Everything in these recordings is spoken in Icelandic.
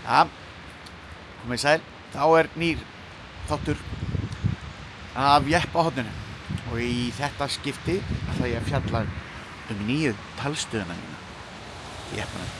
Ja, komið sæl, þá nýr þáttur af jeppahotninu og í þetta skipti ætla ég að fjalla nýju talstöðina mína í jeppanum.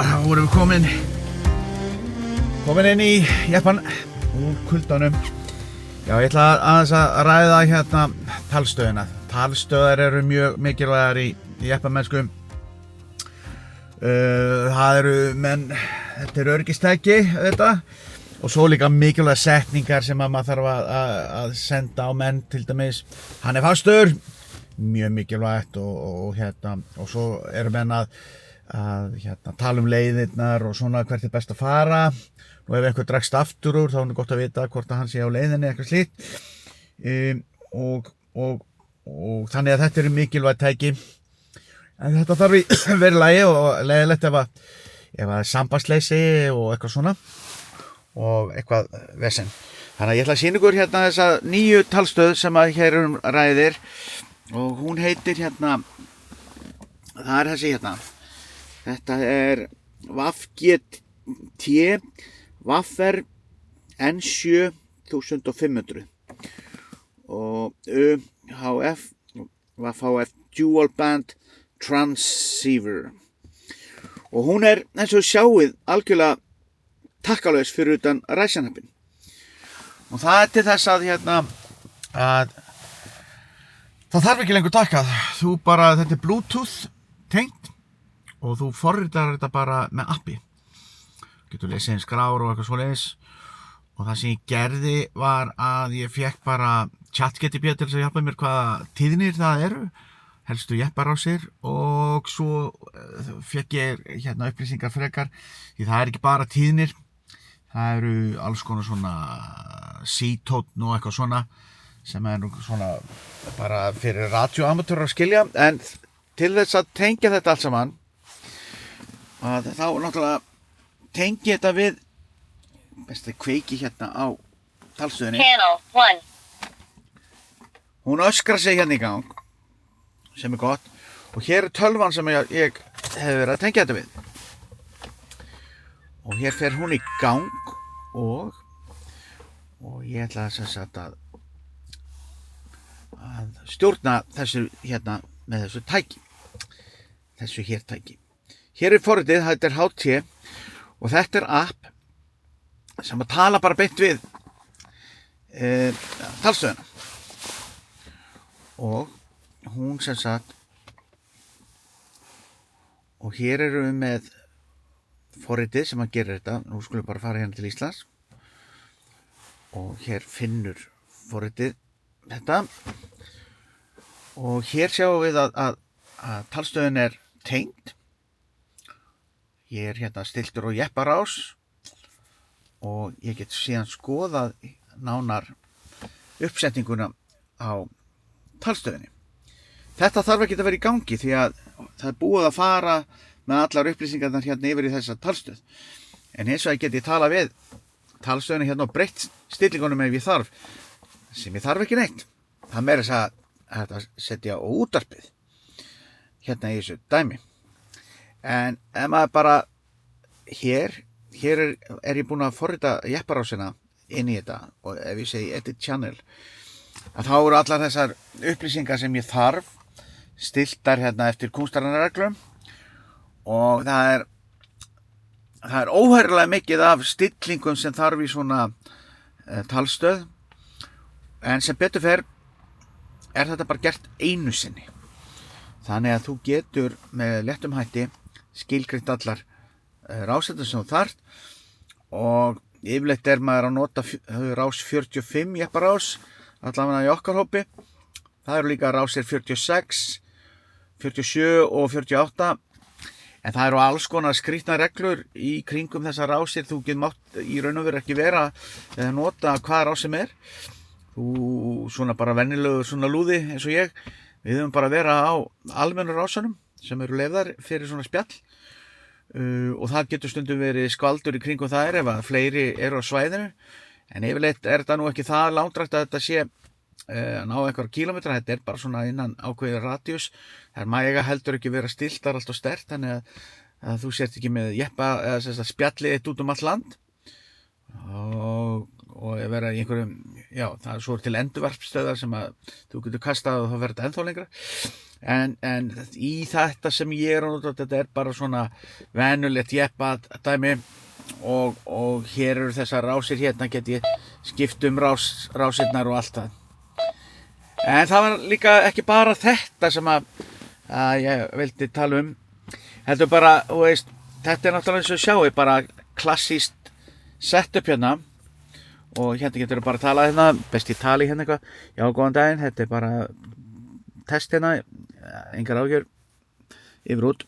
Þá vorum við komin inn í jeppan úr kuldanum. Já, ég ætla aðeins að ræða hérna talstöðina. Talstöðar eru mjög mikilvægar í jeppamennsku. Það eru þetta eru öryggistæki þetta og svo líka mikilvægar setningar sem að maður þarf að senda á menn, til dæmis hann er fastur, mjög mikilvægt og svo eru menn að tala leiðirnar og svona hvert best að fara. Nú ef eitthvað dregst aftur úr þá er gott að vita hvort að hann sé á leiðinni eitthvað slíkt. Og þannig að þetta eru mikilvæg tæki. En þetta þarf í verið lagi og leiðilegt ef að sambandsleysi og eitthvað svona og eitthvað vesen. Þannig að ég ætla að sýna ykkur hérna þessa nýju talstöð sem að hér ræðir og hún heitir það er þessi hérna. Þetta er WAF-GT Waffer N7500 og WAF Dual Band Transceiver og hún er eins og sjáið algjörlega takkalaus fyrir utan ræsjanheppin og það er til þess að að það þarf ekki lengur takkað, þetta er Bluetooth tengt og þú forritar þetta bara með appi. Getur lesið skrár og eitthvað svoleiðis. Og það sem ég gerði var að ég fekk bara ChatGPT til þess að hjálpa mér hvaða tíðnir það eru, helstu jepparásir, og svo fekk ég upplýsingar frekar. Því það er ekki bara tíðnir, það eru alls konar svona sítónn og eitthvað svona sem er svona bara fyrir radioamatúrar að skilja. En til þess að tengja þetta allt saman að þá náttúrulega tengi þetta við best að kveiki hérna á talstöðinni. Channel 1. Hún öskrar sig hérna í gang sem er gott og hér er tölvan sem ég hef verið að tengja þetta við og hér fer hún í gang og ég ætla að stjórna þessu hérna með þessu tæki, þessu hér tæki. Hér er forritið, þetta er HT og þetta er app sem að tala bara beint við talstöðina og hún og hér erum við með forritið sem að gera þetta. Nú skulum bara fara hérna til Íslands og hér finnur forritið þetta og hér sjáum við að talstöðin er tengd. Ég er hérna stilltur á jepparás og ég get síðan skoðað nánar uppsetninguna á talstöðinni. Þetta þarf ekki að vera í gangi því að það er búið að fara með allar upplýsingarnar hérna yfir í þessa talstöð. En hins vegar get ég tala við talstöðinni hérna og breytt stillingunum ef ég þarf, sem ég þarf ekki neitt. Það meira þess að setja á útvarpið hérna í þessu dæmi. En ef maður bara hér er ég búinn að forrita jepparásina inn í þetta og ef ég segi edit channel að þá eru allar þessar upplýsingar sem ég þarf stiltar hérna eftir kúnstarinnareglum og það er óhærilega mikið af stillingum sem þarf í svona talstöð en sem betur fer er þetta bara gert einu sinni. Þannig að þú getur með léttum hætti skilgreint allar rásetur sem þú þarft og yfirleitt er maður að nota rás 45 jepparás allavega í okkar hópi. Það eru líka rásir 46 47 og 48. En það eru alls konar skrýtnar reglur í kringum þessar rásir. Þú getur mátt í raun og veru ekki vera eða nota hvaða rás sem er. Þú svona bara venjulegur svona lúði eins og ég. Við höfum bara að vera á almennu rásunum sem eru leyfðar fyrir svona spjall. Og það getur stundum verið skvaldur í kringum þær ef að fleiri eru á svæðinu. En yfirleitt er þetta nú ekki það langdrægt að þetta sé ná einhverja kílómetra. Þetta er bara svona innan ákveðið radíus. Það mæga heldur ekki vera stiltar allt og sterkt, þannig að þú sért ekki með jeppa eða spjallið eitt út allt land og vera í einhverjum, já, það er svo til endurvarpstöðar sem að þú getur kastað og þá verður þetta ennþá lengra. En í þetta sem ég er að nota, þetta er bara svona venjulegt jeppa dæmi og hér eru þessar rásir, hérna get ég skipt rásirnar og allt það. En það var líka ekki bara þetta sem að ég vildi tala heldur bara, þú veist, þetta er náttúrulega eins og sjáu, bara klassískt setup hérna og hérna getur við bara að tala hérna, best ég tali hérna eitthvað, já góðan daginn, þetta er bara test hérna, engar ágjör, yfir út.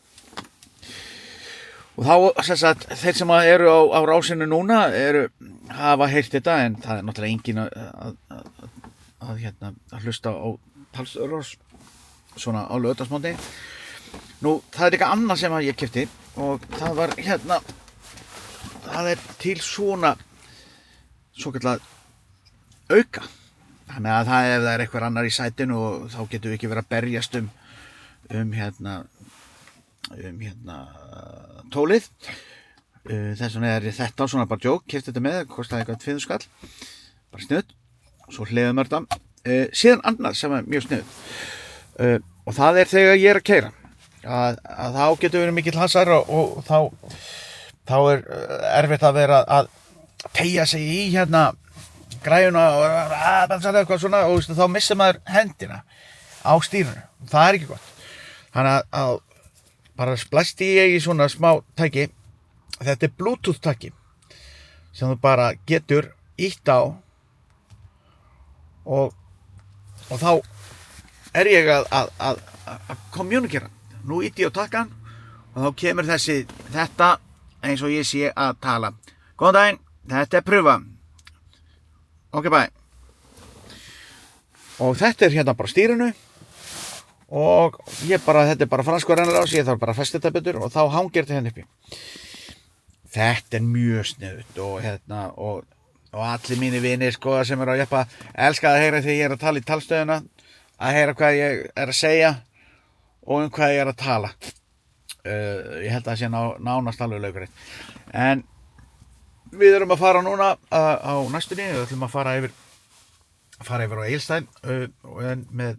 Og þá, sem sagt, þeir sem eru á rásinu núna hafa heyrt þetta, en það er náttúrulega engin að hlusta á talsrás svona á laugardagsmóti. Nú, það er líka annað sem ég keypti og það var hérna, það er til svona svokallað auka. Þannig að ef það er einhver annar í sætinu og þá getum við ekki verið að berjast tólið. Þess vegna er þetta svona bara djók, keypti þetta með, kostaði eitthvað 200 skall, bara sniðugt. Svo hliðum við þetta. Síðan annað sem er mjög sniðugt. Og það er þegar ég er að keyra. Að þá getur verið mikill hasar og þá er erfitt að vera að teygja sig í hérna græjuna og eitthvað svona og þá missir maður hendina á stýrinu. Það er ekki gott. Þannig að bara splæsti ég í svona smá tæki. Þetta er Bluetooth tæki sem þú bara getur ítt á og þá er ég að kommunikera. Nú ítti ég á takkan og þá kemur þetta eins og ég sé að tala. Góðan daginn, þetta er pröfa. Ok, bye. Og þetta er hérna bara stýrinu og þetta er bara franskur rennarás, ég þarf bara að festa þetta betur og þá hangir þetta hérna uppi. Þetta er mjög sniðugt og allir mínir vinir sko sem eru á jeppa elska að heyra þegar ég er að tala í talstöðuna, að heyra hvað ég er að segja og hvað ég er að tala. Ég held að það sé nánast alveg laukrætt. En við erum að fara núna á næstunni, við ætlum að fara yfir á Egilsstaði með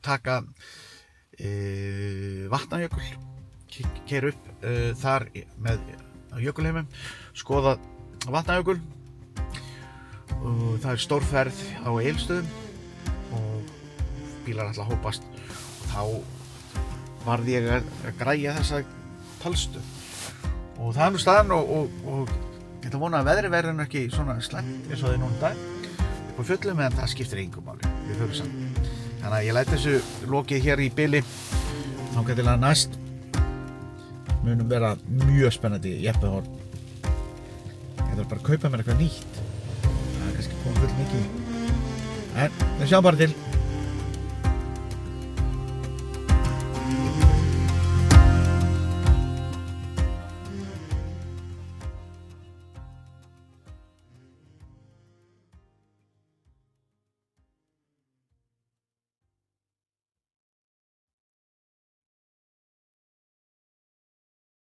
taka Vatnajökul, keyra upp þar með jökulheimum, skoða Vatnajökul og það er stórferð á Egilsstöðum og bílar ætla að hópast og þá varð ég að græja þessa talstöð og það er nú staðan og ég ætla að vona að veðrið verður ekki svona slæmt eins og það er núna dag upp á fjöllum, en það skiptir engu máli, við förum saman. Þannig að ég læt þessu lokið hér í bili þangað til að næst munum vera mjög spennandi jeppahorn. Ég þarf bara að kaupa mér eitthvað nýtt, það er kannski komið full mikið, en við sjáum bara til.